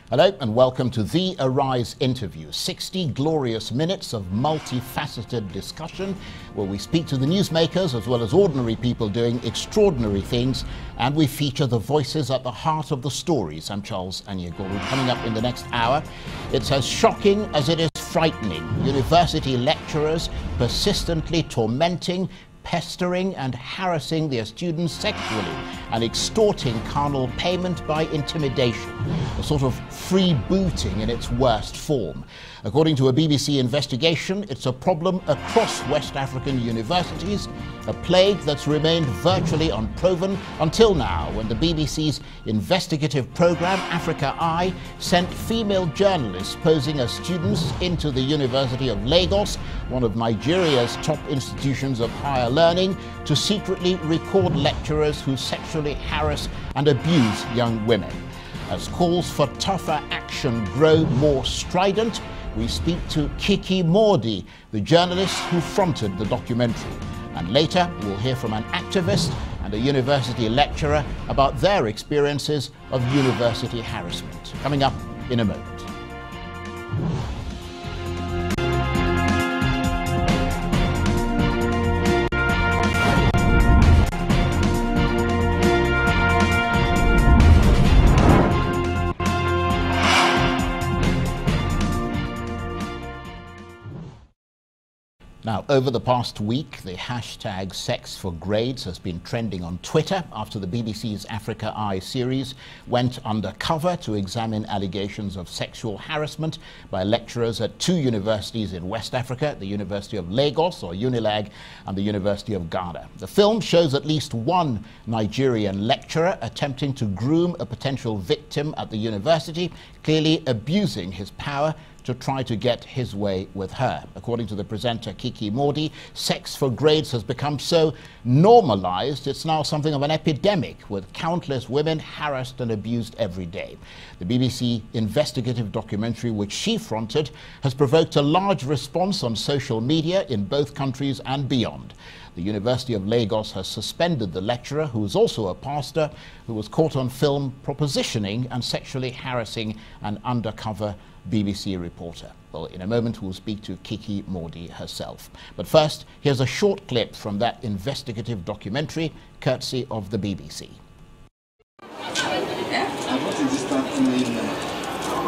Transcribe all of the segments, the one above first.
Hello and welcome to The Arise interview. 60 glorious minutes of multifaceted discussion where we speak to the newsmakers as well as ordinary people doing extraordinary things, and we feature the voices at the heart of the stories. I'm Charles Anyagoro. Coming up in the next hour, it's as shocking as it is frightening. University lecturers persistently tormenting, pestering and harassing their students sexually and extorting carnal payment by intimidation, a sort of freebooting in its worst form. According to a BBC investigation, it's a problem across West African universities, a plague that's remained virtually unproven until now, when the BBC's investigative program, Africa Eye, sent female journalists posing as students into the University of Lagos, one of Nigeria's top institutions of higher learning, to secretly record lecturers who sexually harass and abuse young women. As calls for tougher action grow more strident, we speak to Kiki Mordi, the journalist who fronted the documentary. And later, we'll hear from an activist and a university lecturer about their experiences of university harassment. Coming up in a moment. Now, over the past week, the hashtag #SexForGrades has been trending on Twitter after the BBC's Africa Eye series went undercover to examine allegations of sexual harassment by lecturers at two universities in West Africa, the University of Lagos, or UNILAG, and the University of Ghana. The film shows at least one Nigerian lecturer attempting to groom a potential victim at the university, clearly abusing his power to try to get his way with her. According to the presenter Kiki Mordi, #SexForGrades has become so normalized it's now something of an epidemic, with countless women harassed and abused every day. The BBC investigative documentary, which she fronted, has provoked a large response on social media in both countries and beyond. The University of Lagos has suspended the lecturer, who is also a pastor, who was caught on film propositioning and sexually harassing an undercover BBC reporter. Well, in a moment we'll speak to Kiki Mordi herself. But first, here's a short clip from that investigative documentary, courtesy of the BBC.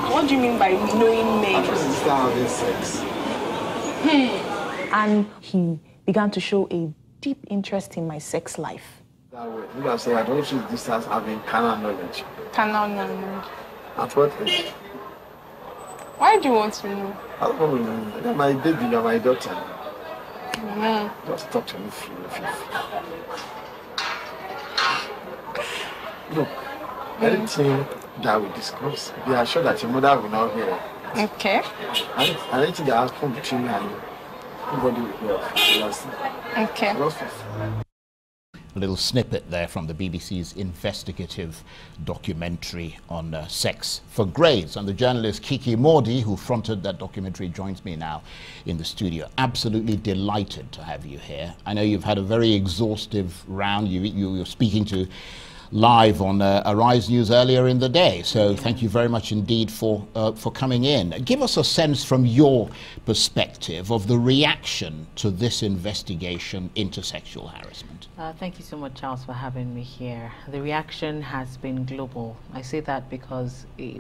What do you mean by knowing men? Sex. And he began to show a deep interest in my sex life. That way. You have said, I don't think this has having carnal knowledge. Carnal knowledge. At what age? Why do you want to know? I don't know. You're my baby, you're my daughter. No. Just talk to me free. Look, anything that we discuss, be assured that your mother will not hear. Okay. And anything that happens between me and you, nobody will hear. Okay. A little snippet there from the BBC's investigative documentary on #SexForGrades. And the journalist Kiki Mordi, who fronted that documentary, joins me now in the studio. Absolutely delighted to have you here. I know you've had a very exhaustive round. You were speaking to live on Arise News earlier in the day. So thank you very much indeed for coming in. Give us a sense from your perspective of the reaction to this investigation into sexual harassment. Thank you so much, Charles, for having me here. The reaction has been global. I say that because we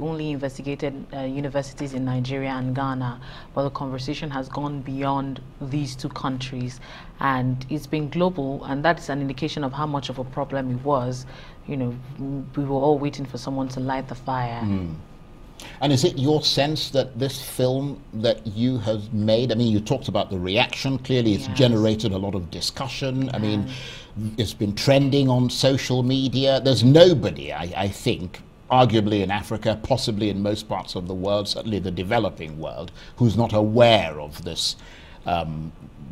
only investigated universities in Nigeria and Ghana, but the conversation has gone beyond these two countries, and it's been global, and that's an indication of how much of a problem it was. You know, we were all waiting for someone to light the fire. And is it your sense that this film that you have made, I mean, you talked about the reaction, clearly it's generated a lot of discussion. I mean, it's been trending on social media. There's nobody, I think, arguably in Africa, possibly in most parts of the world, certainly the developing world, who's not aware of this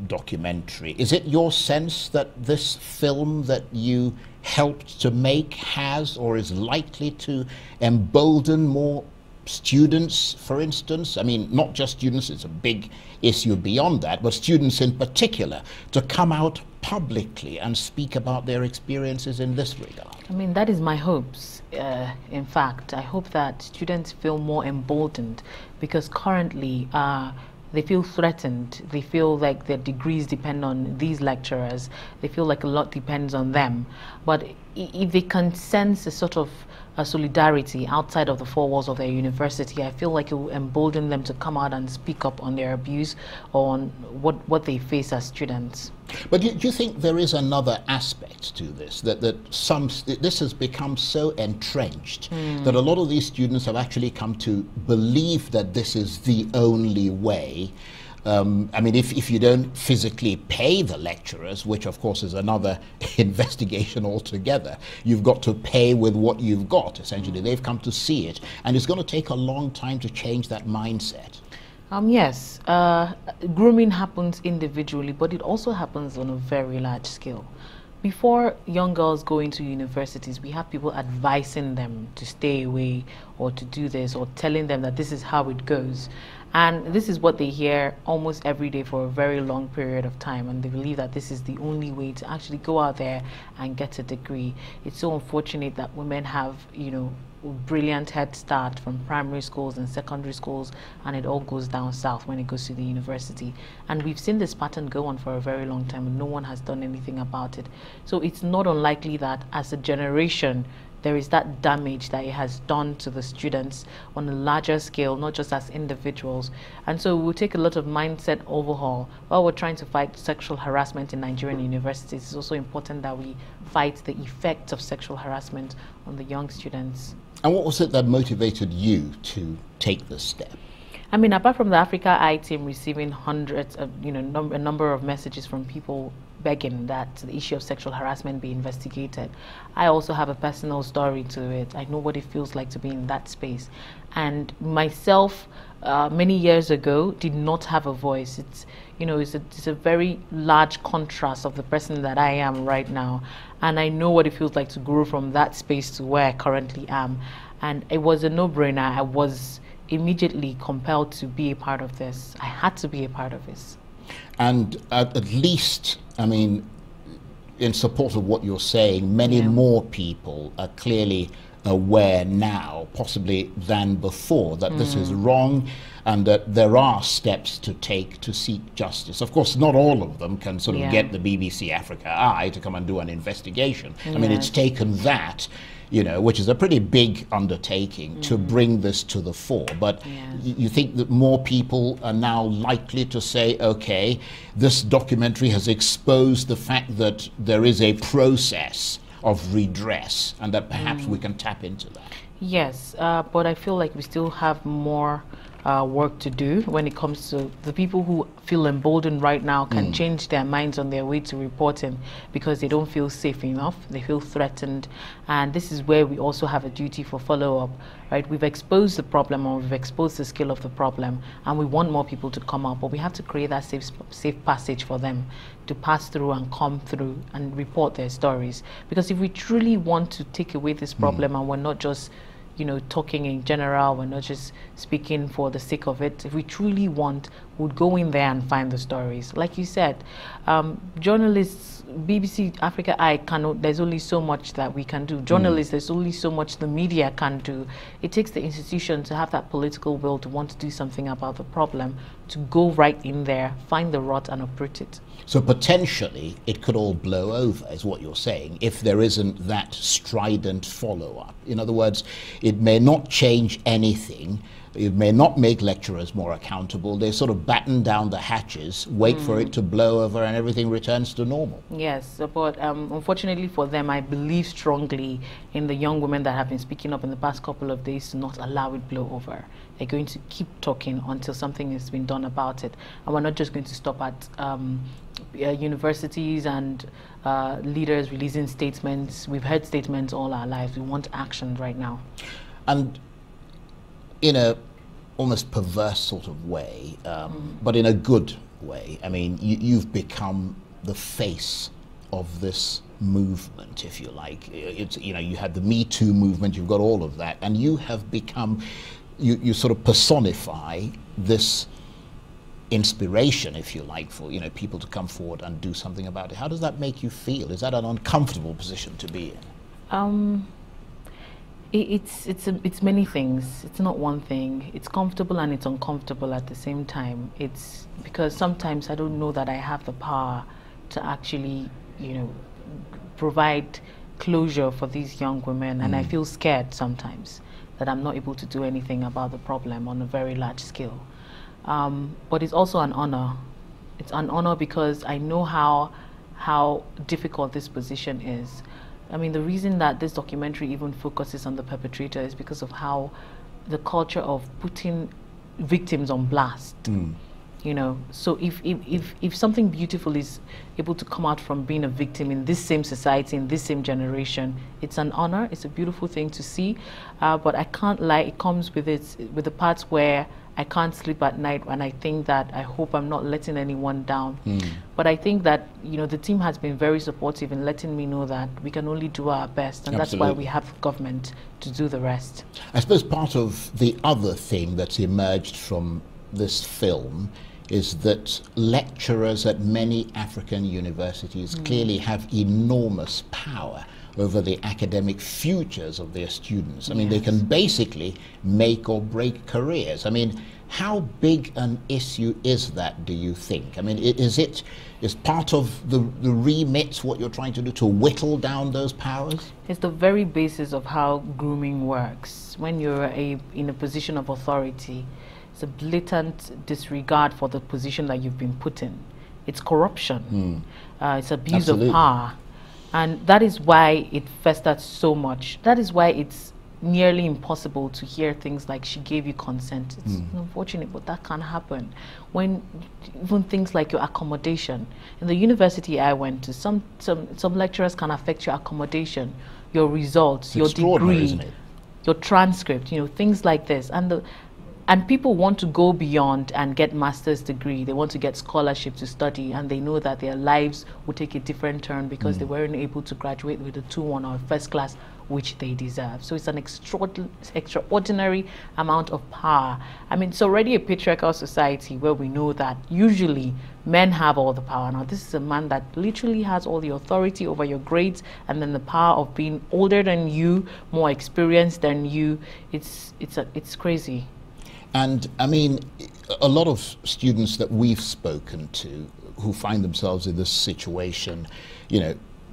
documentary. Is it your sense that this film that you helped to make has or is likely to embolden more students, for instance? I mean, not just students, it's a big issue beyond that, but students in particular, to come out publicly and speak about their experiences in this regard? I mean, that is my hopes. In fact, I hope that students feel more emboldened, because currently they feel threatened. They feel like their degrees depend on these lecturers. They feel like a lot depends on them. But if they can sense a sort of a solidarity outside of the four walls of their university, I feel like it will embolden them to come out and speak up on their abuse or on what they face as students. But do you think there is another aspect to this, that this has become so entrenched that a lot of these students have actually come to believe that this is the only way? I mean, if you don't physically pay the lecturers, which of course is another investigation altogether, you've got to pay with what you've got, essentially. They've come to see it, and it's going to take a long time to change that mindset. Yes, grooming happens individually, but it also happens on a very large scale. Before young girls go into universities, we have people advising them to stay away or to do this, or telling them that this is how it goes. And this is what they hear almost every day for a very long period of time, and they believe that this is the only way to actually go out there and get a degree. It's so unfortunate that women have, you know, brilliant head start from primary schools and secondary schools, and it all goes down south when it goes to the university. And we've seen this pattern go on for a very long time, and no one has done anything about it. So it's not unlikely that as a generation there is that damage that it has done to the students on a larger scale, not just as individuals. And so we'll take a lot of mindset overhaul. While we're trying to fight sexual harassment in Nigerian universities, it's also important that we fight the effects of sexual harassment on the young students. And what was it that motivated you to take this step? I mean, apart from the Africa Eye team receiving hundreds of, a number of messages from people begging that the issue of sexual harassment be investigated, I also have a personal story to it. I know what it feels like to be in that space. And myself, many years ago, did not have a voice. It's a very large contrast of the person that I am right now. And I know what it feels like to grow from that space to where I currently am. And it was a no-brainer. I was immediately compelled to be a part of this. I had to be a part of this. And at least, I mean, in support of what you're saying, many more people are clearly aware now, possibly than before, that this is wrong and that there are steps to take to seek justice. Of course, not all of them can sort of get the BBC Africa Eye to come and do an investigation. I mean, it's taken that, which is a pretty big undertaking to bring this to the fore. But you think that more people are now likely to say, okay, this documentary has exposed the fact that there is a process of redress and that perhaps we can tap into that? Yes, but I feel like we still have more work to do when it comes to the people who feel emboldened right now can change their minds on their way to reporting because they don't feel safe enough, they feel threatened. And this is where we also have a duty for follow-up, right? We've exposed the problem, or we've exposed the scale of the problem, and we want more people to come up, but we have to create that safe passage for them to pass through and come through and report their stories. Because if we truly want to take away this problem and we're not just talking in general, we're not just speaking for the sake of it. If we truly want, we'd go in there and find the stories. Like you said, journalists, BBC Africa Eye cannot, there's only so much that we can do. Journalists, there's only so much the media can do. It takes the institution to have that political will to want to do something about the problem, to go right in there, find the rot and uproot it. So potentially it could all blow over, is what you're saying, if there isn't that strident follow-up. In other words, it may not change anything. It may not make lecturers more accountable. They sort of batten down the hatches, wait for it to blow over, and everything returns to normal. Yes, but unfortunately for them, I believe strongly in the young women that have been speaking up in the past couple of days to not allow it blow over. They're going to keep talking until something has been done about it. And we're not just going to stop at universities and leaders releasing statements. We've heard statements all our lives. We want action right now. And in a almost perverse sort of way, but in a good way. I mean, you've become the face of this movement, if you like. It's, you had the Me Too movement, you've got all of that, and you have become, you sort of personify this inspiration, if you like, for people to come forward and do something about it. How does that make you feel? Is that an uncomfortable position to be in? It's many things. It's not one thing. It's comfortable and it's uncomfortable at the same time. It's because sometimes I don't know that I have the power to actually, provide closure for these young women, and I feel scared sometimes that I'm not able to do anything about the problem on a very large scale. But it's also an honor. It's an honor because I know how difficult this position is. I mean, the reason that this documentary even focuses on the perpetrator is because of how the culture of putting victims on blast. So if something beautiful is able to come out from being a victim in this same society, in this same generation, it's an honor. It's a beautiful thing to see. But I can't lie, it comes with the parts where I can't sleep at night, and I think that I hope I'm not letting anyone down. But I think that the team has been very supportive in letting me know that we can only do our best, and Absolutely. That's why we have government to do the rest. I suppose part of the other thing that's emerged from this film is that lecturers at many African universities clearly have enormous power over the academic futures of their students. I mean, they can basically make or break careers. I mean, how big an issue is that, do you think? I mean, is part of the remit what you're trying to do, to whittle down those powers? It's the very basis of how grooming works. When you're in a position of authority, it's a blatant disregard for the position that you've been put in. It's corruption. It's abuse Absolutely. of power. And that is why it festered so much. That is why it's nearly impossible to hear things like "she gave you consent." It's unfortunate, but that can happen. When even things like your accommodation. In the university I went to, some lecturers can affect your accommodation, your results, your degree, isn't it? your transcript, things like this. And people want to go beyond and get master's degree. They want to get scholarship to study, and they know that their lives will take a different turn because they weren't able to graduate with a 2-1 or a first class, which they deserve. So it's an extraordinary amount of power. I mean, it's already a patriarchal society where we know that usually men have all the power. Now, this is a man that literally has all the authority over your grades, and then the power of being older than you, more experienced than you. It's crazy. And I mean, a lot of students that we've spoken to who find themselves in this situation,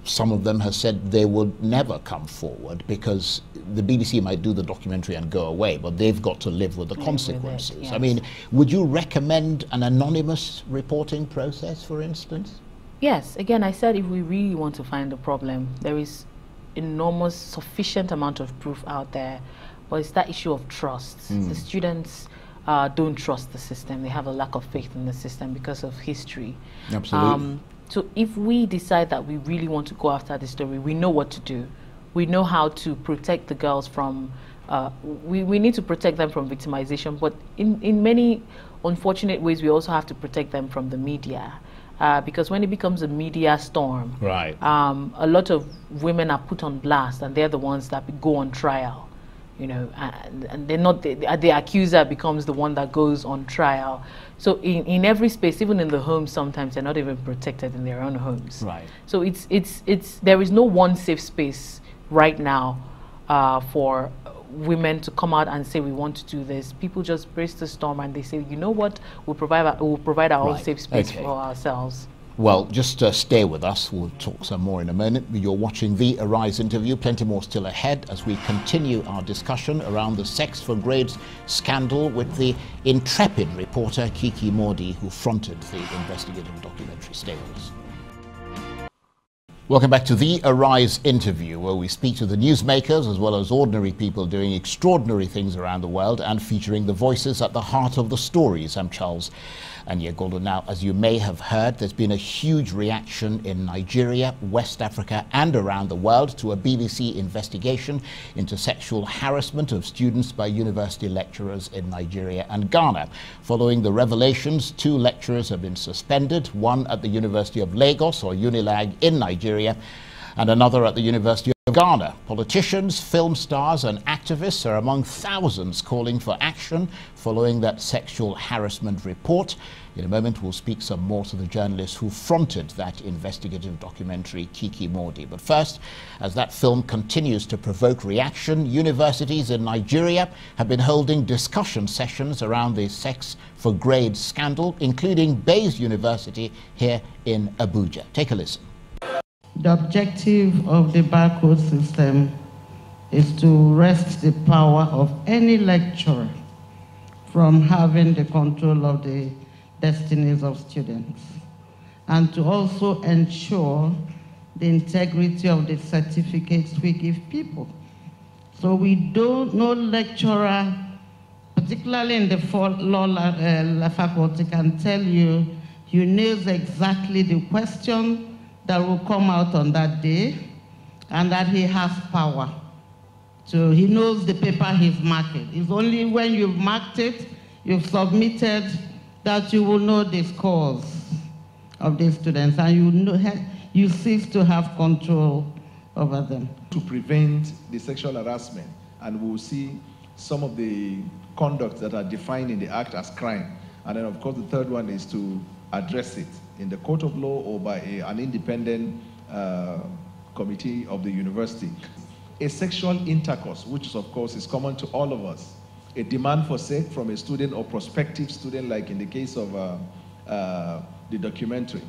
some of them have said they would never come forward because the BBC might do the documentary and go away, but they've got to live with the consequences. Yes. I mean, would you recommend an anonymous reporting process, for instance? Yes. Again, I said if we really want to find the problem, there is enormous, sufficient amount of proof out there. But it's that issue of trust. The students don't trust the system. They have a lack of faith in the system because of history. Absolutely. So if we decide that we really want to go after the story, we know what to do. We know how to protect the girls from, we need to protect them from victimization, but in many unfortunate ways, we also have to protect them from the media. Because when it becomes a media storm, Right. A lot of women are put on blast, and they're the ones that go on trial. And they're not the accuser becomes the one that goes on trial. So in every space, even in the homes, sometimes they're not even protected in their own homes. Right. So there is no one safe space right now for women to come out and say we want to do this. People just brace the storm and they say, you know what, we'll provide our own safe space for ourselves. Well, just stay with us. We'll talk some more in a moment. You're watching the Arise interview. Plenty more still ahead as we continue our discussion around the Sex for Grades scandal with the intrepid reporter Kiki Mordi, who fronted the investigative documentary. Stay with us. Welcome back to the Arise interview, where we speak to the newsmakers as well as ordinary people doing extraordinary things around the world and featuring the voices at the heart of the stories. I'm Charles Anyegoldo. Now, as you may have heard, there's been a huge reaction in Nigeria, West Africa and around the world to a BBC investigation into sexual harassment of students by university lecturers in Nigeria and Ghana. Following the revelations, 2 lecturers have been suspended, one at the University of Lagos, or UNILAG, in Nigeria, and another at the University Ghana, politicians, film stars and activists are among thousands calling for action following that sexual harassment report. In a moment, we'll speak some more to the journalist who fronted that investigative documentary, Kiki Mordi. But first, as that film continues to provoke reaction, universities in Nigeria have been holding discussion sessions around the sex for grades scandal, including Bayes University here in Abuja. Take a listen. The objective of the barcode system is to wrest the power of any lecturer from having the control of the destinies of students, and to also ensure the integrity of the certificates we give people. So no lecturer, particularly in the law faculty, can tell you he knows exactly the question that will come out on that day, and that he has power. So he knows the paper he's marking. It's only when you've marked it, you've submitted, that you will know the scores of the students, and you cease to have control over them. To prevent the sexual harassment, and we'll see some of the conducts that are defined in the Act as crime. And then, of course, the third one is to address it in the court of law or by an independent committee of the university. A sexual intercourse, which of course is common to all of us, a demand for sex from a student or prospective student, like in the case of the documentary,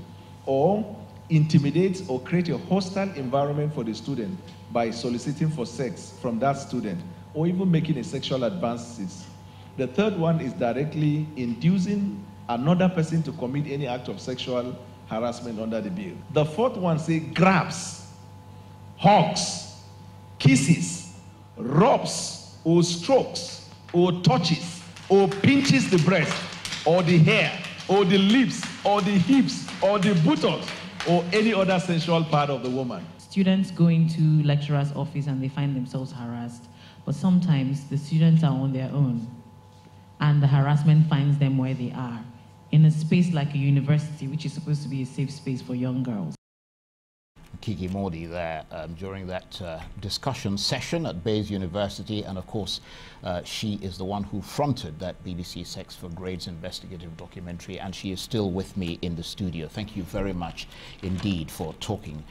or intimidate or create a hostile environment for the student by soliciting for sex from that student, or even making a sexual advances. The third one is directly inducing another person to commit any act of sexual harassment under the bill. The fourth one says grabs, hugs, kisses, rubs, or strokes, or touches, or pinches the breast, or the hair, or the lips, or the hips, or the buttocks, or any other sensual part of the woman. Students go into lecturer's office and they find themselves harassed, but sometimes the students are on their own, and the harassment finds them where they are, in a space like a university, which is supposed to be a safe space for young girls. Kiki Mordi there during that discussion session at Bayes University, and of course she is the one who fronted that BBC Sex for Grades investigative documentary, and she is still with me in the studio. Thank you very much indeed for talking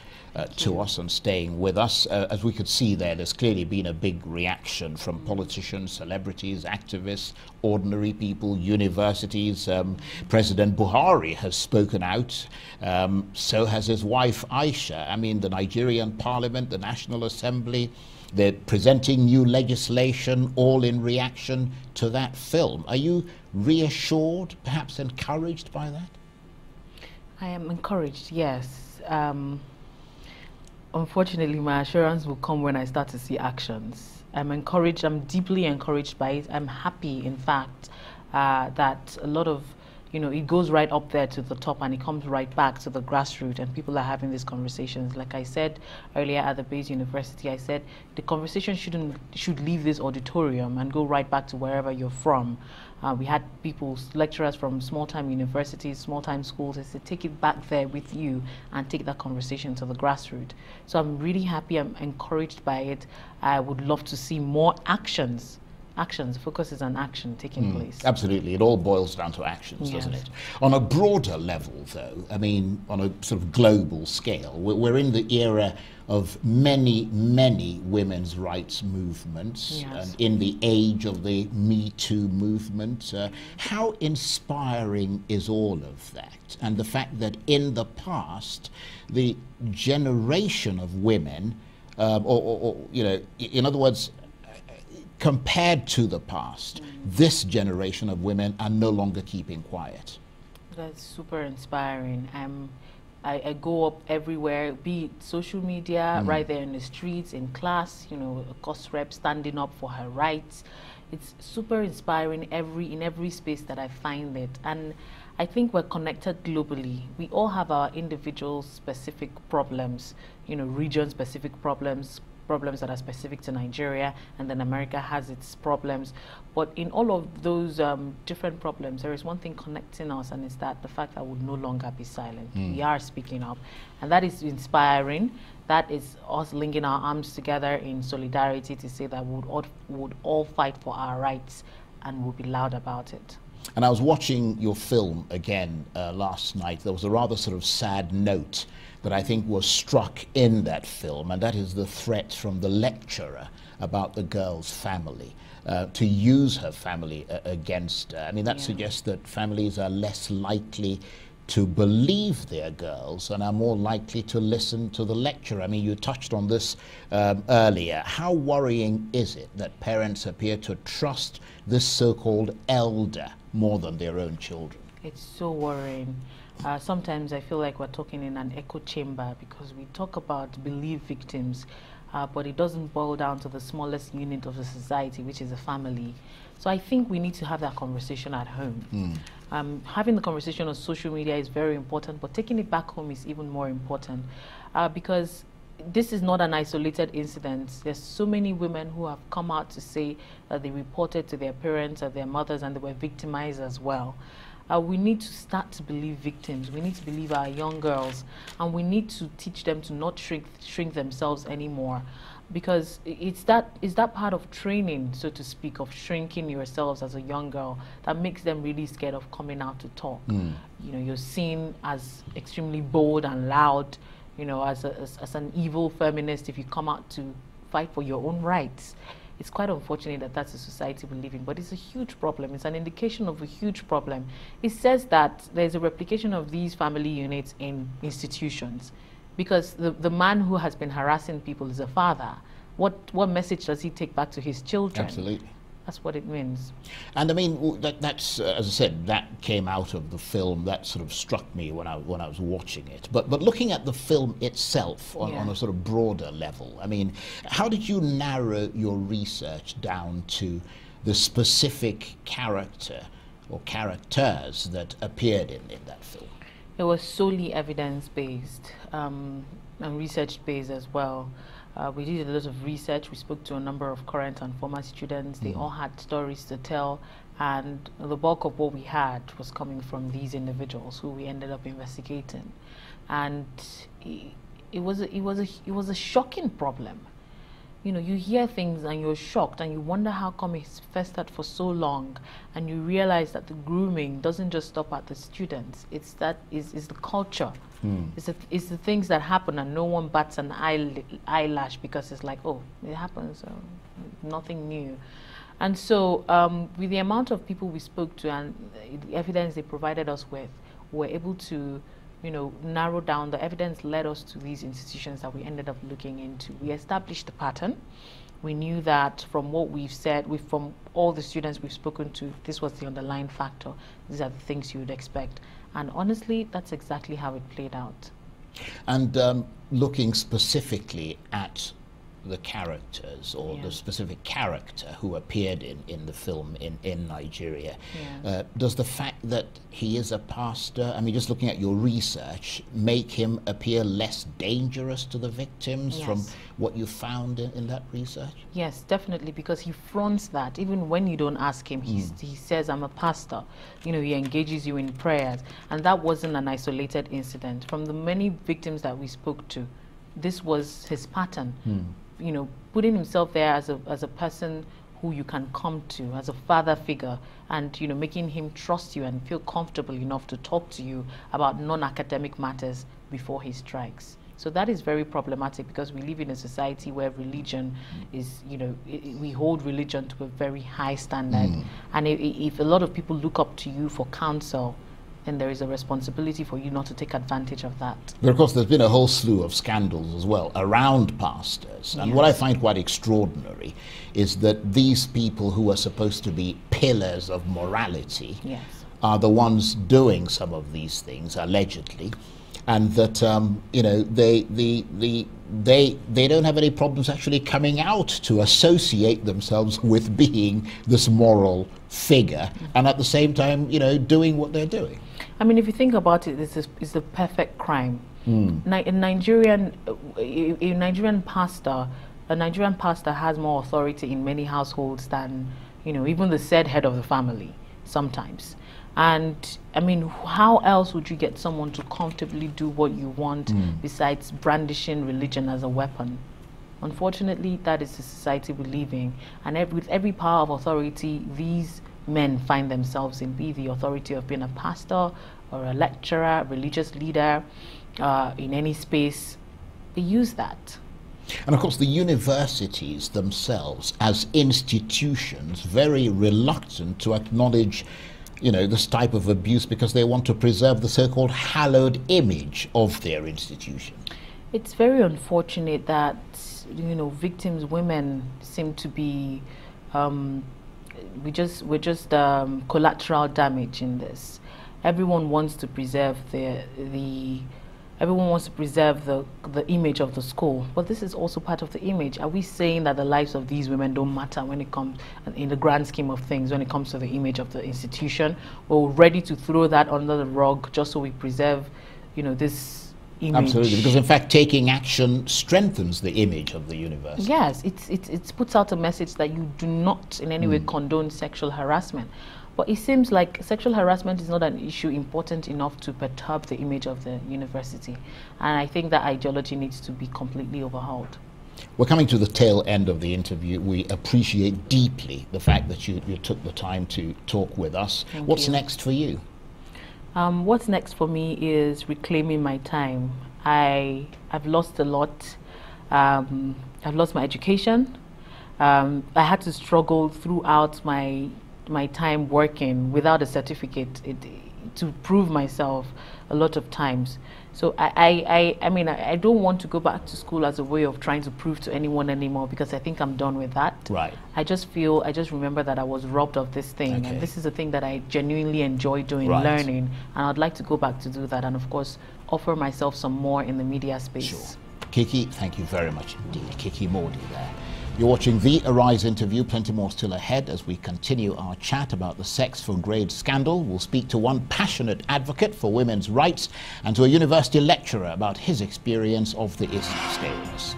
to us and staying with us. As we could see there's clearly been a big reaction from politicians, celebrities, activists, ordinary people, universities. President Buhari has spoken out, so has his wife Aisha. I mean, the Nigerian Parliament, the National Assembly, they're presenting new legislation, all in reaction to that film. Are you reassured, perhaps encouraged by that? I am encouraged, yes. Unfortunately, my assurance will come when I start to see actions. I'm encouraged, I'm deeply encouraged by it. I'm happy, in fact, that a lot of, it goes right up there to the top and it comes right back to the grassroots, and people are having these conversations. Like I said earlier at the Bayes University, I said the conversation should leave this auditorium and go right back to wherever you're from. We had lecturers from small-time universities, small-time schools. I said, take it back there with you and take that conversation to the grassroots. So I'm really happy, I'm encouraged by it. I would love to see more actions. The focus is on action taking place. Absolutely, it all boils down to actions, doesn't it? On a broader level, though, I mean, on a sort of global scale, we're in the era of many, many women's rights movements, and in the age of the Me Too movement. How inspiring is all of that? And the fact that in the past, the generation of women, in other words, compared to the past, this generation of women are no longer keeping quiet. That's super inspiring. I go up everywhere, be it social media, right there in the streets, in class, a cost rep standing up for her rights. It's super inspiring in every space that I find it. And I think we're connected globally. We all have our individual specific problems, region specific problems that are specific to Nigeria, and then America has its problems. But in all of those different problems, there is one thing connecting us, and it's that the fact that we'll no longer be silent. We are speaking up, and that is inspiring. that is us linking our arms together in solidarity to say that we would all fight for our rights and we'll be loud about it. And I was watching your film again last night. There was a rather sort of sad note that I think was struck in that film, and that is the threat from the lecturer about the girl's family, to use her family against her. I mean, that suggests that families are less likely to believe their girls and are more likely to listen to the lecturer. I mean, you touched on this earlier. How worrying is it that parents appear to trust this so-called elder more than their own children? It's so worrying. Sometimes I feel like we're talking in an echo chamber, because we talk about believed victims, but it doesn't boil down to the smallest unit of the society, which is a family. So I think we need to have that conversation at home. Having the conversation on social media is very important, but taking it back home is even more important, because this is not an isolated incident. There's so many women who have come out to say that they reported to their parents or their mothers and they were victimized as well. We need to start to believe victims. We need to believe our young girls, and we need to teach them to not shrink themselves anymore, because it's that part of training, so to speak, of shrinking yourselves as a young girl that makes them really scared of coming out to talk. You know, you're seen as extremely bold and loud, you know, as an evil feminist if you come out to fight for your own rights. It's quite unfortunate that that's the society we live in, but it's a huge problem. It's an indication of a huge problem. It says that there's a replication of these family units in institutions, because the man who has been harassing people is a father. What message does he take back to his children? Absolutely. That's what it means. And I mean, that's as I said, that came out of the film. That sort of struck me when I was watching it. But looking at the film itself on a sort of broader level, I mean, how did you narrow your research down to the specific character or characters that appeared in that film? It was solely evidence-based and research-based as well. We did a lot of research. We spoke to a number of current and former students. They all had stories to tell, and the bulk of what we had was coming from these individuals who we ended up investigating. And it was a shocking problem. You know, you hear things and you're shocked and you wonder how come it's festered for so long, and you realize that the grooming doesn't just stop at the students. It's the culture. It's the things that happen and no one bats an eyelash, because it's like, oh, it happens, nothing new. And so with the amount of people we spoke to and the evidence they provided us with, we were able to, you know, narrow down. The evidence led us to these institutions that we ended up looking into. We established the pattern. We knew that from what we've said, from all the students we've spoken to, this was the underlying factor. These are the things you would expect. And honestly, that's exactly how it played out. And looking specifically at the characters, or the specific character who appeared in the film in Nigeria, does the fact that he is a pastor, I mean, just looking at your research, make him appear less dangerous to the victims from what you found in that research? Yes, definitely, because he fronts that. Even when you don't ask him, he says, I'm a pastor. You know, he engages you in prayers. And that wasn't an isolated incident. From the many victims that we spoke to, this was his pattern. You know, putting himself there as a person who you can come to, as a father figure, and, you know, making him trust you and feel comfortable enough to talk to you about non-academic matters before he strikes. So that is very problematic, because we live in a society where religion is, you know, we hold religion to a very high standard. And if a lot of people look up to you for counsel, then there is a responsibility for you not to take advantage of that. But of course, there's been a whole slew of scandals as well around pastors. And what I find quite extraordinary is that these people who are supposed to be pillars of morality are the ones doing some of these things, allegedly, and that, you know, they don't have any problems actually coming out to associate themselves with being this moral figure, and at the same time, you know, doing what they're doing. I mean, if you think about it, it's the perfect crime. A Nigerian pastor has more authority in many households than, you know, even the said head of the family. sometimes. And I mean, how else would you get someone to comfortably do what you want besides brandishing religion as a weapon? Unfortunately, that is the society we live in. And with every power of authority, these men find themselves in, be the authority of being a pastor or a lecturer, religious leader, in any space. They use that. And of course, the universities themselves, as institutions, very reluctant to acknowledge, you know, this type of abuse because they want to preserve the so-called hallowed image of their institution. It's very unfortunate that, you know, victims, women, seem to be, we're just collateral damage in this. Everyone wants to preserve everyone wants to preserve the image of the school, but this is also part of the image. Are we saying that the lives of these women don't matter when it comes, in the grand scheme of things, when it comes to the image of the institution? We're ready to throw that under the rug just so we preserve, you know, this image. Absolutely, because in fact taking action strengthens the image of the university. Yes, it puts out a message that you do not in any way condone sexual harassment. But it seems like sexual harassment is not an issue important enough to perturb the image of the university. And I think that ideology needs to be completely overhauled. We're coming to the tail end of the interview. We appreciate deeply the fact that you took the time to talk with us. What's next for you? What's next for me is reclaiming my time. I've lost a lot. I've lost my education. I had to struggle throughout my time working without a certificate to prove myself a lot of times. So I mean, I don't want to go back to school as a way of trying to prove to anyone anymore, because I think I'm done with that. Right. I just remember that I was robbed of this thing, and this is a thing that I genuinely enjoy doing, learning, and I'd like to go back to do that, and of course offer myself some more in the media space. Sure. Kiki, thank you very much indeed. Kiki Mordi there. You're watching the Arise interview. Plenty more still ahead as we continue our chat about the Sex for Grade scandal. We'll speak to one passionate advocate for women's rights and to a university lecturer about his experience of the issue. Stay with us.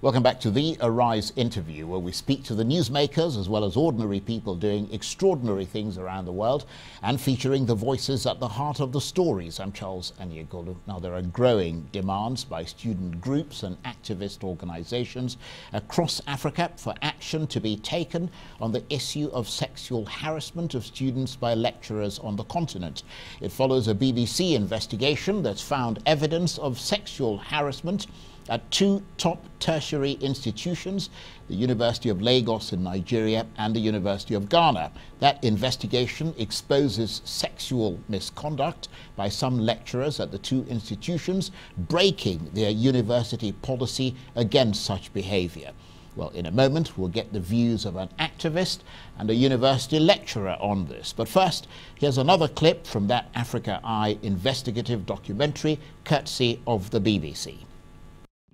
Welcome back to the Arise interview, where we speak to the newsmakers as well as ordinary people doing extraordinary things around the world and featuring the voices at the heart of the stories. I'm Charles Anyegolu. Now, there are growing demands by student groups and activist organizations across Africa for action to be taken on the issue of sexual harassment of students by lecturers on the continent. It follows a BBC investigation that's found evidence of sexual harassment at two top tertiary institutions, the University of Lagos in Nigeria and the University of Ghana. That investigation exposes sexual misconduct by some lecturers at the two institutions, breaking their university policy against such behavior. Well, in a moment, we'll get the views of an activist and a university lecturer on this. But first, here's another clip from that Africa Eye investigative documentary, courtesy of the BBC.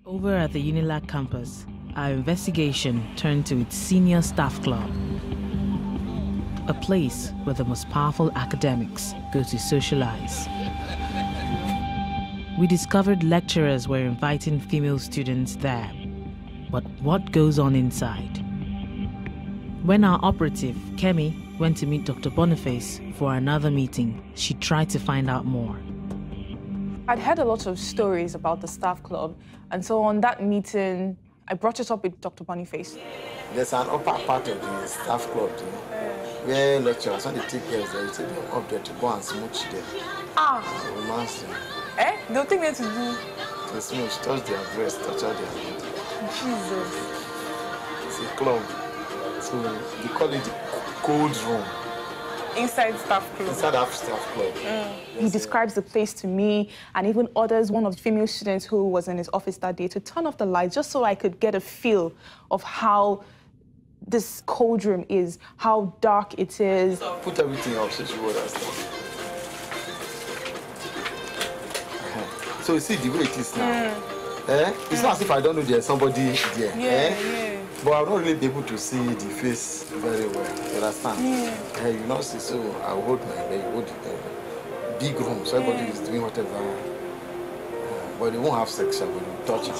Over at the UNILAG campus, our investigation turned to its senior staff club, a place where the most powerful academics go to socialize. We discovered lecturers were inviting female students there, but what goes on inside? When our operative, Kemi, went to meet Dr. Boniface for another meeting, she tried to find out more. I'd heard a lot of stories about the staff club, and so on that meeting, I brought it up with Dr. Boniface. There's an upper part of the staff club, you know, where lecturers, when they take girls there, you take them up there to go and smooch them. Romance them. They'll take them to do? To smooch, touch their breast, touch out their body. Jesus. It's a club. So they call it the cold room. Inside staff club? Inside our staff club. He describes the place to me and even orders one of the female students who was in his office that day to turn off the lights just so I could get a feel of how this cold room is, how dark it is. Put everything up so she will understand. So you see the way it is now. It's not as if I don't know there's somebody there. But I'll not really be able to see the face very well. You understand? You not see, so I hold my leg, hold it. Big room, so everybody is doing whatever. But they won't have sex, but they touch it.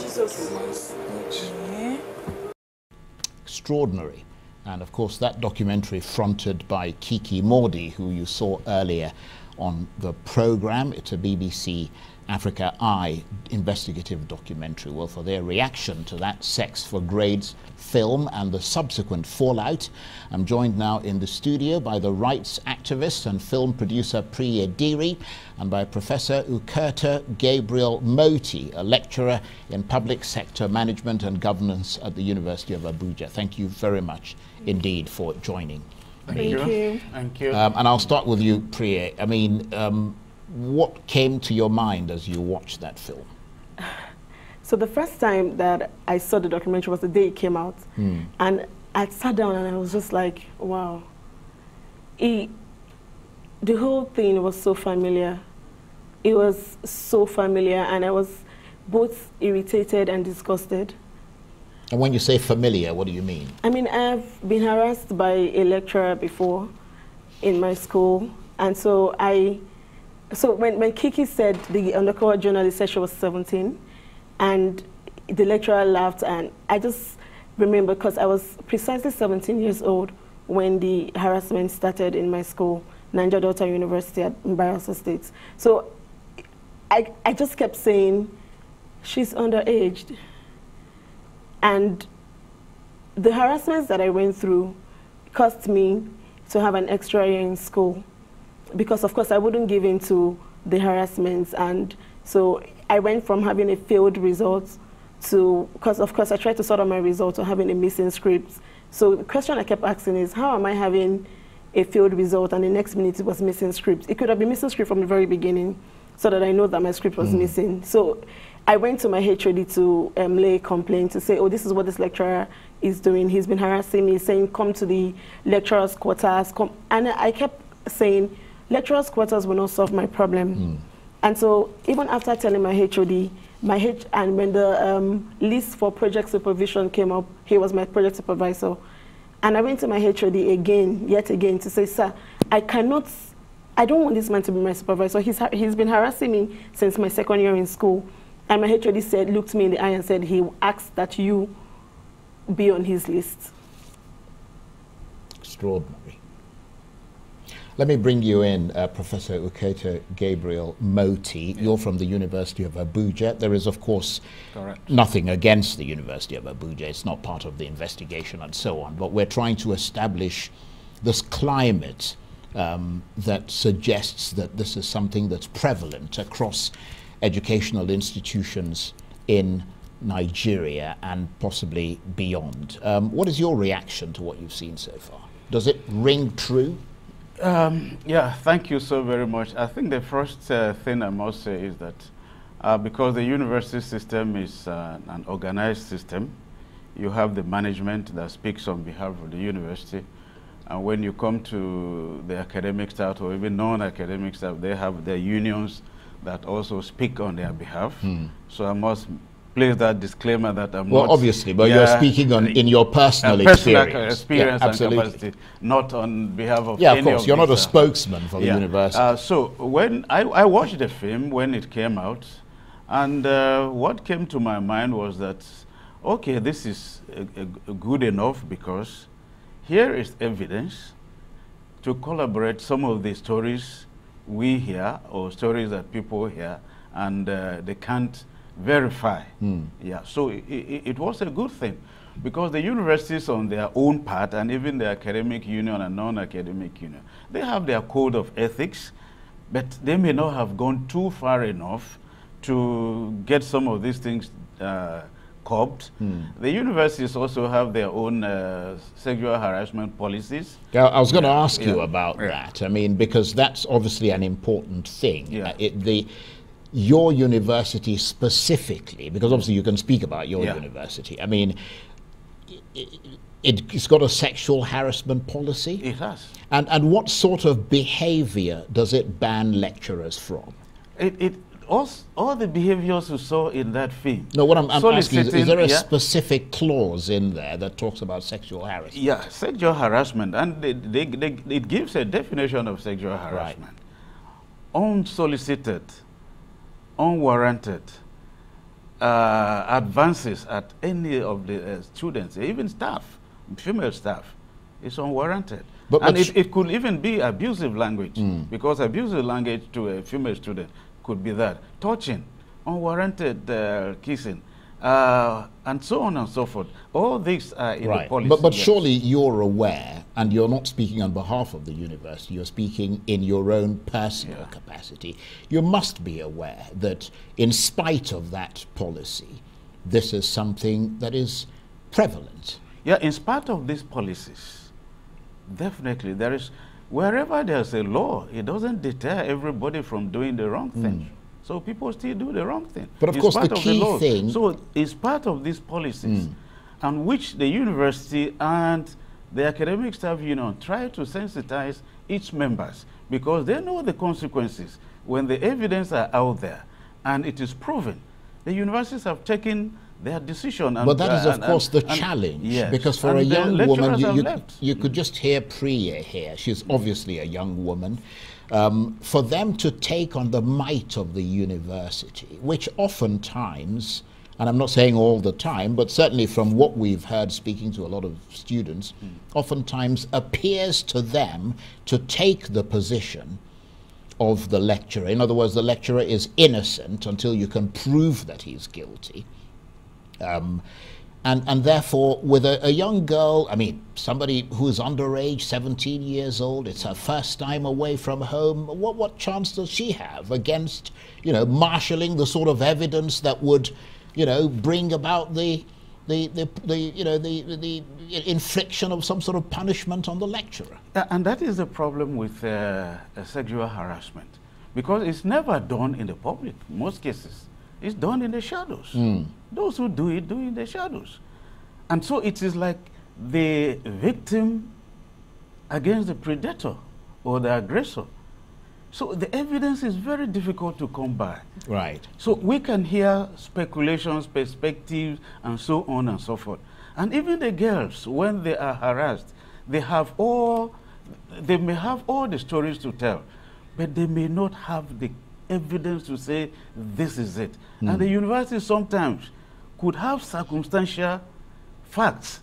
Extraordinary. And of course, that documentary fronted by Kiki Mordi, who you saw earlier on the program. It's a BBC Africa Eye investigative documentary. Well, for their reaction to that Sex for Grades film and the subsequent fallout, I'm joined now in the studio by the rights activist and film producer Priya Diri, and by Professor Uketa Gabriel Moti, a lecturer in public sector management and governance at the University of Abuja. Thank you very much indeed for joining. Thank you. Thank you. And I'll start with you, Priya. I mean, what came to your mind as you watched that film? So the first time that I saw the documentary was the day it came out. And I sat down and I was just like, wow. The whole thing was so familiar. It was so familiar, and I was both irritated and disgusted. And when you say familiar, what do you mean? I mean, I've been harassed by a lecturer before in my school. And so when Kiki said, the undercover journalist said she was 17, and the lecturer laughed, and I just remember, because I was precisely 17 years old when the harassment started in my school, Niger Delta University in Bayelsa State. So I just kept saying, she's underaged. And the harassments that I went through cost me to have an extra year in school, because of course I wouldn't give in to the harassments. And so I went from having a failed result to, because of course I tried to sort out my result, to having a missing script. So the question I kept asking is, how am I having a failed result and the next minute it was missing script? It could have been missing script from the very beginning, so that I know that my script was missing. So I went to my HOD to lay a complaint to say, oh, this is what this lecturer is doing. He's been harassing me, saying, come to the lecturer's quarters. Come. And I kept saying, lecturer's quarters will not solve my problem. And so even after telling my HOD, and when the list for project supervision came up, he was my project supervisor. And I went to my HOD yet again, to say, sir, I don't want this man to be my supervisor. He's been harassing me since my second year in school. And my HOD said, looked me in the eye and said, he asked that you be on his list. Extraordinary. Let me bring you in, Professor Uketa Gabriel Moti. You're from the University of Abuja. There is, of course, nothing against the University of Abuja. It's not part of the investigation and so on. But we're trying to establish this climate that suggests that this is something that's prevalent across educational institutions in Nigeria and possibly beyond. What is your reaction to what you've seen so far? Does it ring true? Yeah, thank you so very much. I think the first thing I must say is that because the university system is an organized system, you have the management that speaks on behalf of the university. And when you come to the academic staff or even non-academic staff, they have their unions that also speak on their behalf. So I must place that disclaimer that I'm well, not... obviously, but you're speaking on in your personal experience. Yeah, and absolutely. capacity, not on behalf of any of course, you're not a spokesman for the university. So when I watched the film when it came out, and what came to my mind was that, okay, this is good enough, because here is evidence to collaborate some of the stories we hear, or stories that people hear, and they can't verify. Yeah, so it was a good thing, because the universities on their own part, and even the academic union and non-academic union, they have their code of ethics, but they may not have gone too far enough to get some of these things curbed. The universities also have their own sexual harassment policies. Yeah, I was going to ask you about that. I mean, because that's obviously an important thing. Your university specifically, because obviously you can speak about your university. I mean, it's got a sexual harassment policy? It has. And what sort of behavior does it ban lecturers from? All the behaviors you saw in that film. No, what I'm asking is there a specific clause in there that talks about sexual harassment? Yeah, sexual harassment, and it gives a definition of sexual harassment. Unsolicited, unwarranted advances at any of the students, even staff, female staff, is unwarranted. But And it could even be abusive language, because abusive language to a female student could be that. Touching, unwarranted kissing, and so on and so forth. All these are in the policy. But surely you're aware, and you're not speaking on behalf of the university, you're speaking in your own personal capacity. You must be aware that in spite of that policy, this is something that is prevalent. Yeah, in spite of these policies, definitely there is, wherever there's a law, it doesn't deter everybody from doing the wrong thing. So people still do the wrong thing. But of course the key thing... So it's part of these policies, and which the university and the academic staff union try to sensitize its members, because they know the consequences when the evidence are out there and it is proven. The universities have taken their decision. And, but that is, of course, the challenge. Yes. Because for a young woman, you could just hear Priya here. She's obviously a young woman. For them to take on the might of the university, which oftentimes, and I'm not saying all the time, but certainly from what we've heard speaking to a lot of students, oftentimes appears to them to take the position of the lecturer. In other words, the lecturer is innocent until you can prove that he's guilty. And therefore, with a young girl, I mean, somebody who's underage, 17 years old, it's her first time away from home, what chance does she have against, you know, marshalling the sort of evidence that would, you know, bring about the infliction of some sort of punishment on the lecturer? And that is the problem with sexual harassment, because it's never done in the public, most cases. It's done in the shadows. Those who do it in the shadows. And so it is like the victim against the predator or the aggressor. So the evidence is very difficult to come by. Right. So we can hear speculations, perspectives, and so on and so forth. And even the girls, when they are harassed, they may have all the stories to tell, but they may not have the evidence to say this is it. And the university sometimes could have circumstantial facts,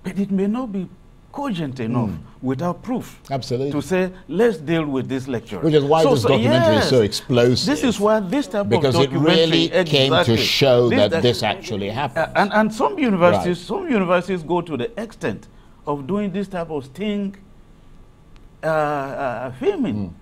but it may not be cogent enough without proof. Absolutely. To say, let's deal with this lecture. Which is why this documentary is so explosive. This is why this type of because documentary... Because it really came to show that this actually happened. And some universities go to the extent of doing this type of sting filming.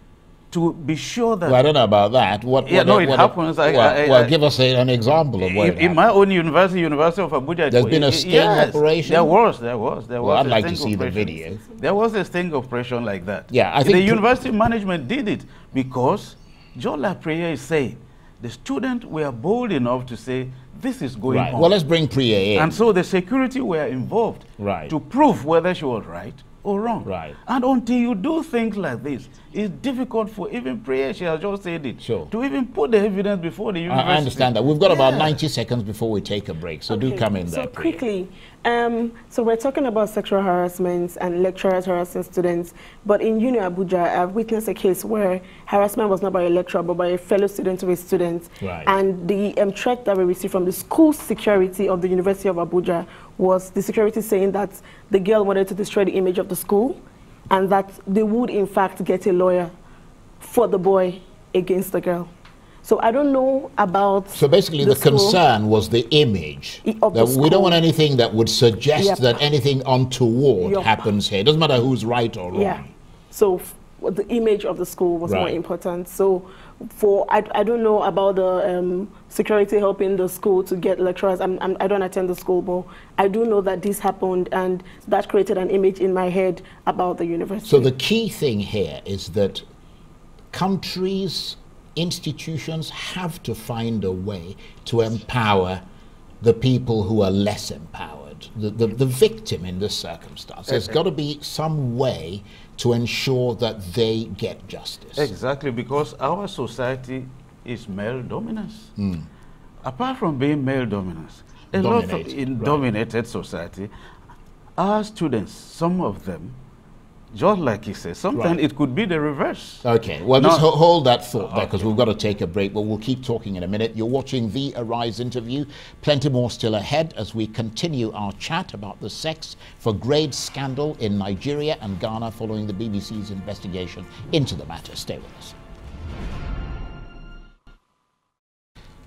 To be sure that... Well, I don't know about that. It happens. Well, give us an example of what in my own university of Abuja... There's been a sting operation? There was. Well, I'd like to see the video. There was a sting operation like that. Yeah, I think... The university management did it because John Lapriere is saying the students were bold enough to say, this is going on. Well, let's bring Priya in. And so the security were involved to prove whether she was right or wrong. Right. And until you do things like this, it's difficult for even Priya, she has just said it, to even put the evidence before the university. I understand that. We've got about 90 seconds before we take a break, so do come in there, Priya. Quickly, so we're talking about sexual harassment and lecturers harassing students, but in Uni Abuja, I've witnessed a case where harassment was not by a lecturer, but by a fellow student to a student. Right. And the threat that we received from the school security of the University of Abuja was the security saying that the girl wanted to destroy the image of the school, and that they would, in fact, get a lawyer for the boy against the girl. So I don't know about... So basically the concern was the image. We don't want anything that would suggest that anything untoward happens here. It doesn't matter who's right or wrong. Yeah. So the image of the school was more important. So I don't know about the security helping the school to get lecturers. I don't attend the school, but I do know that this happened, and that created an image in my head about the university. So the key thing here is that countries, institutions have to find a way to empower the people who are less empowered, the victim in this circumstance. There's got to be some way to ensure that they get justice. Exactly, because our society is male dominance. Apart from being male dominance, a lot of, in dominated society, our students, some of them, just like he said, sometimes it could be the reverse. Okay, well, just hold that thought there, because we've got to take a break, but we'll keep talking in a minute. You're watching the Arise interview. Plenty more still ahead as we continue our chat about the sex for grades scandal in Nigeria and Ghana following the BBC's investigation into the matter. Stay with us.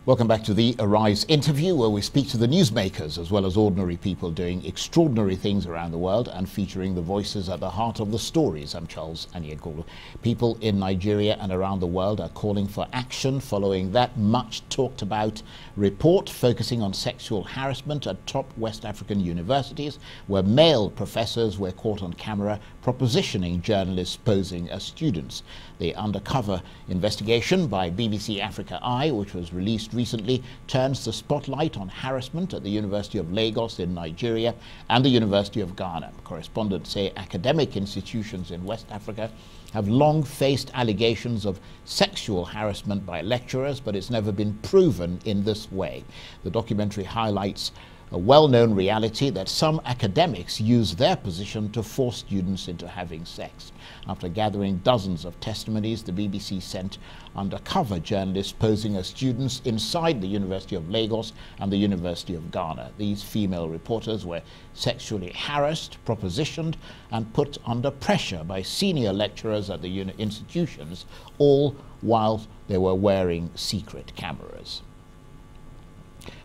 Welcome back to the Arise interview, where we speak to the newsmakers as well as ordinary people doing extraordinary things around the world and featuring the voices at the heart of the stories. I'm Charles Anyekulu. People in Nigeria and around the world are calling for action following that much talked about report focusing on sexual harassment at top West African universities, where male professors were caught on camera propositioning journalists posing as students. The undercover investigation by BBC Africa Eye, which was released recently, turns the spotlight on harassment at the University of Lagos in Nigeria and the University of Ghana. Correspondents say academic institutions in West Africa have long faced allegations of sexual harassment by lecturers, but it's never been proven in this way. The documentary highlights a well-known reality that some academics use their position to force students into having sex. After gathering dozens of testimonies, the BBC sent undercover journalists posing as students inside the University of Lagos and the University of Ghana. These female reporters were sexually harassed, propositioned, and put under pressure by senior lecturers at the institutions, all while they were wearing secret cameras.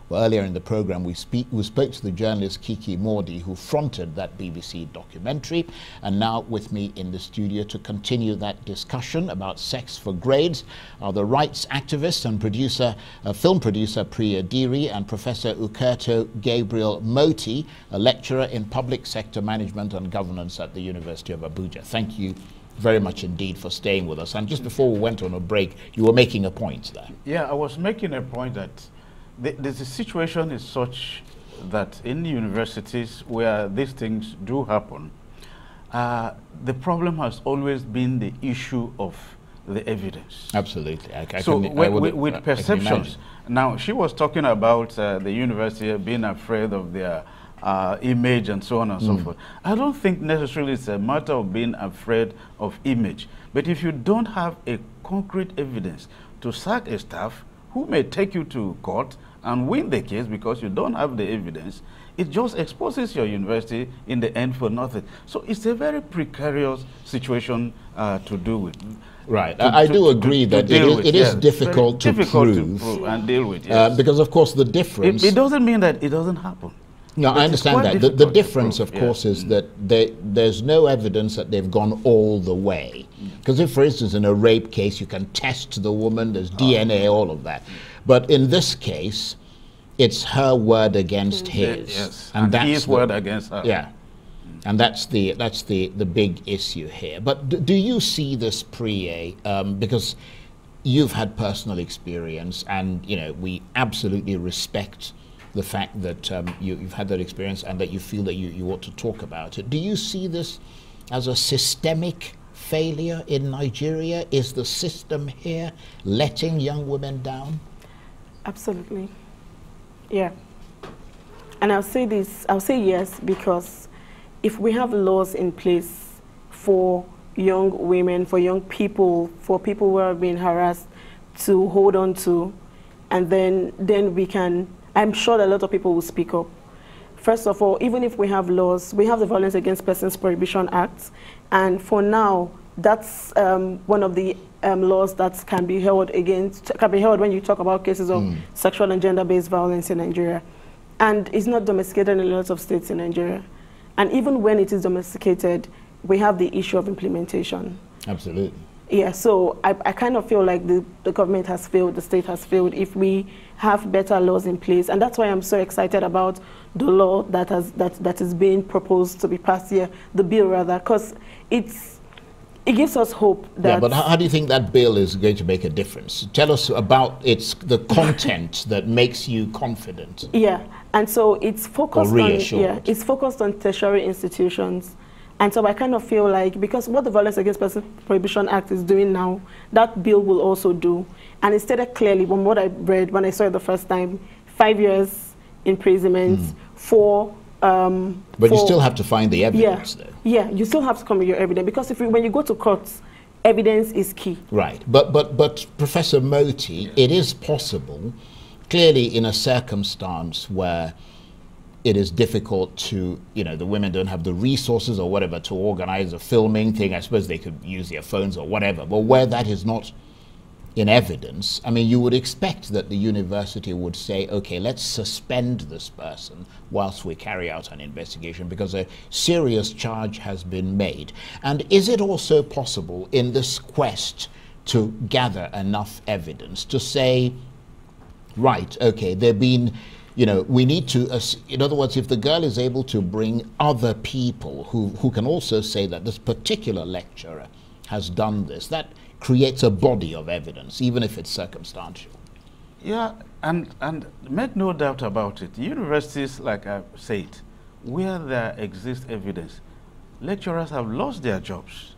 Well, earlier in the program, we spoke to the journalist Kiki Mordi, who fronted that BBC documentary, and now with me in the studio to continue that discussion about sex for grades are the rights activist and producer, film producer Priya Diri, and Professor Ukerto Gabriel Moti, a lecturer in public sector management and governance at the University of Abuja. Thank you very much indeed for staying with us. And just before we went on a break, you were making a point there. Yeah, I was making a point that the situation is such that in universities where these things do happen, the problem has always been the issue of the evidence. Absolutely. With perceptions. Now, she was talking about the university being afraid of their image and so on and so forth. I don't think necessarily it's a matter of being afraid of image. But if you don't have a concrete evidence to sack a staff who may take you to court and win the case because you don't have the evidence, it just exposes your university in the end for nothing. So it's a very precarious situation to do with. Right, I do agree that it is difficult to prove and deal with. Yes. Because of course the difference... It doesn't mean that it doesn't happen. No, I understand that. The difference, of course, is that there's no evidence that they've gone all the way. Because if, for instance, in a rape case, you can test the woman, there's DNA, all of that. But in this case, it's her word against his. Yes, and that's his word against her. Yeah. And that's the big issue here. But do you see this, Priya, because you've had personal experience, and we absolutely respect the fact that you've had that experience and that you feel that you ought to talk about it. Do you see this as a systemic failure in Nigeria? Is the system here letting young women down? Absolutely. Yeah. And I'll say yes, because if we have laws in place for young women, for young people, for people who are being harassed to hold on to, and then we can, I'm sure that a lot of people will speak up. First of all, even if we have laws, we have the Violence Against Persons Prohibition Act, and for now, that's one of the laws that can be held when you talk about cases of sexual and gender-based violence in Nigeria. And it's not domesticated in a lot of states in Nigeria. And even when it is domesticated, we have the issue of implementation. Absolutely. Yeah, so I kind of feel like the government has failed, the state has failed if we have better laws in place. And that's why I'm so excited about the law that is being proposed to be passed here, the bill rather, because it gives us hope that... Yeah, but how do you think that bill is going to make a difference? Tell us about the content that makes you confident. Yeah, and so it's focused it's focused on tertiary institutions. And so I kind of feel like, because what the Violence Against Persons Prohibition Act is doing now, that bill will also do. And it stated clearly, from what I read when I saw it the first time, 5 years imprisonment for But you still have to find the evidence, though. Yeah, you still have to come with your evidence, because when you go to court, evidence is key. Right. But Professor Moti, it is possible, clearly in a circumstance where it is difficult to, the women don't have the resources or whatever to organize a filming thing. I suppose they could use their phones or whatever. But where that is not in evidence, I mean, you would expect that the university would say, okay, let's suspend this person whilst we carry out an investigation because a serious charge has been made. And is it also possible in this quest to gather enough evidence to say, right, okay, there've been, we need to, in other words, if the girl is able to bring other people who can also say that this particular lecturer has done this, that creates a body of evidence, even if it's circumstantial. Yeah, and make no doubt about it. Universities, like I said, where there exists evidence, lecturers have lost their jobs.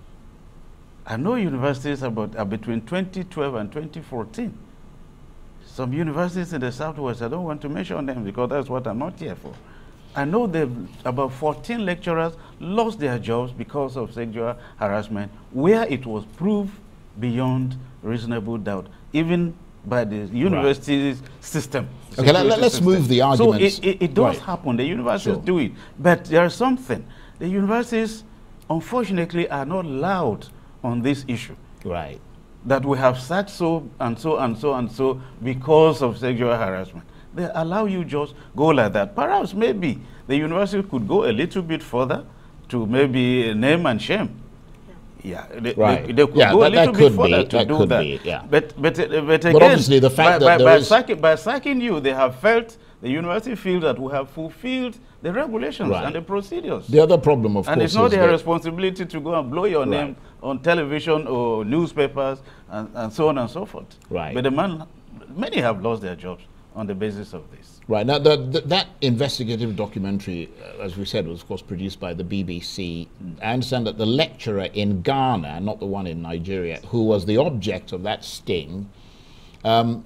I know universities are between 2012 and 2014. Some universities in the Southwest, I don't want to mention them because that's what I'm not here for. I know about 14 lecturers lost their jobs because of sexual harassment, where it was proved beyond reasonable doubt, even by the university's system. Okay, let's move the arguments. So it does happen. The universities do it. But there is something. The universities, unfortunately, are not loud on this issue. Right. That we have said so and so and so and so because of sexual harassment. They allow you just go like that. Perhaps maybe the university could go a little bit further to maybe name and shame. Yeah, they could go a little bit further to do that. But again, obviously the fact that by sacking you, they have felt, the university feels that we have fulfilled the regulations and the procedures. The other problem, of course, and it's not their responsibility to go and blow your name on television or newspapers and so on and so forth. Right. But many have lost their jobs on the basis of this. Right. Now, that investigative documentary, as we said, was, of course, produced by the BBC. I understand that the lecturer in Ghana, not the one in Nigeria, who was the object of that sting,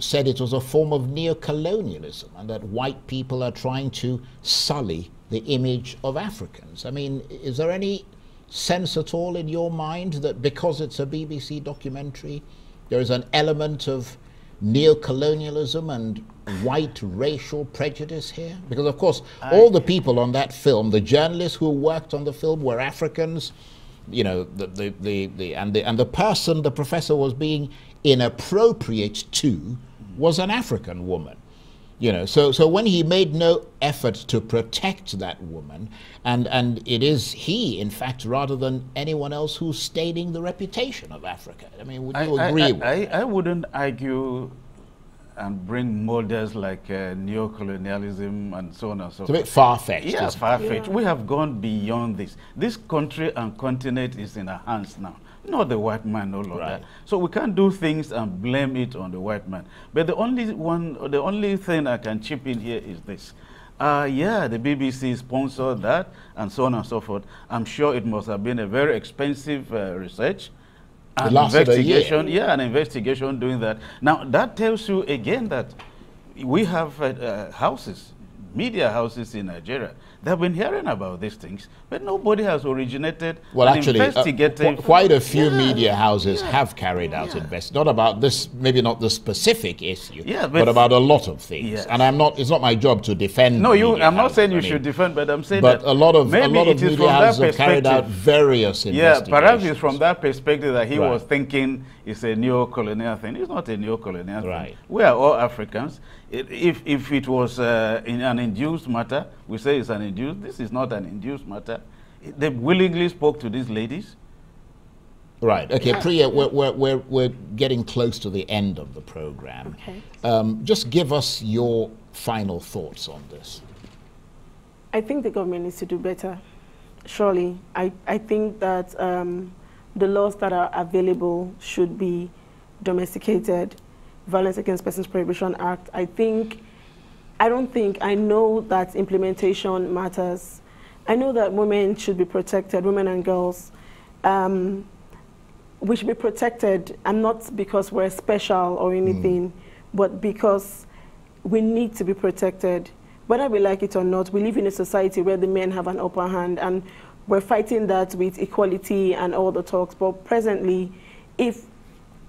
said it was a form of neo-colonialism and that white people are trying to sully the image of Africans. I mean, is there any sense at all in your mind that because it's a BBC documentary, there is an element of neo-colonialism and white racial prejudice here? Because of course all the people on that film, the journalists who worked on the film, were Africans, and the person the professor was being inappropriate to was an African woman. So when he made no effort to protect that woman, and it is he, in fact, rather than anyone else, who's staining the reputation of Africa. I mean, would you agree with that? I wouldn't argue and bring models like neocolonialism and so on and so forth. It's a bit far-fetched. Yeah, far-fetched. We have gone beyond this. This country and continent is in our hands now. Not the white man, no longer. So we can't do things and blame it on the white man. But the only thing I can chip in here is this. Yeah, the BBC sponsored that and so on and so forth. I'm sure it must have been a very expensive research. An investigation, an investigation doing that. Now, that tells you again that we have houses, media houses in Nigeria. They've been hearing about these things, but nobody has originated investigative. Quite a few media houses have carried out not about this, maybe not the specific issue, but about a lot of things. And it's not my job to defend. No, I'm not saying you should defend, but I'm saying that a lot of media houses have carried out various investigations. Yeah, perhaps it's from that perspective that he was thinking it's a neo-colonial thing. It's not a neo-colonial thing. We are all Africans. If it was in an induced matter, we say it's an induced. This is not an induced matter. They willingly spoke to these ladies. Right. Okay, Priya, we're getting close to the end of the program. Okay. Just give us your final thoughts on this. I think the government needs to do better. Surely, I think that the laws that are available should be domesticated. Violence Against Persons Prohibition Act. I know that implementation matters. I know that women should be protected, women and girls. We should be protected, and not because we're special or anything, but because we need to be protected. whether we like it or not, we live in a society where the men have an upper hand, and we're fighting that with equality and all the talks. But presently,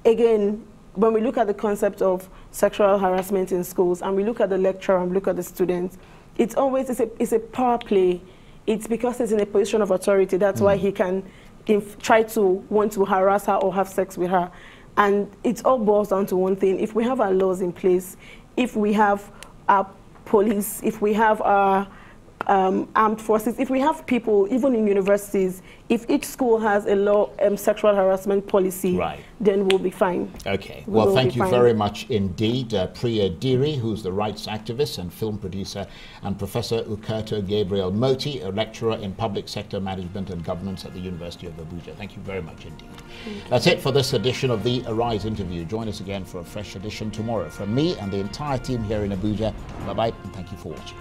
again, when we look at the concept of sexual harassment in schools, and we look at the lecturer and look at the students, it's always it's a power play. It's because he's in a position of authority. That's why he can try to want to harass her or have sex with her. And it all boils down to one thing. If we have our laws in place, if we have our police, if we have our armed forces, if we have people, even in universities, if each school has a law sexual harassment policy, then we'll be fine. Okay. Well, thank you very much indeed, Priya Diri, who's the rights activist and film producer, and Professor Ukato Gabriel Moti, a lecturer in public sector management and governance at the University of Abuja. Thank you very much indeed. That's it for this edition of the Arise interview. Join us again for a fresh edition tomorrow. From me and the entire team here in Abuja, bye-bye, and thank you for watching.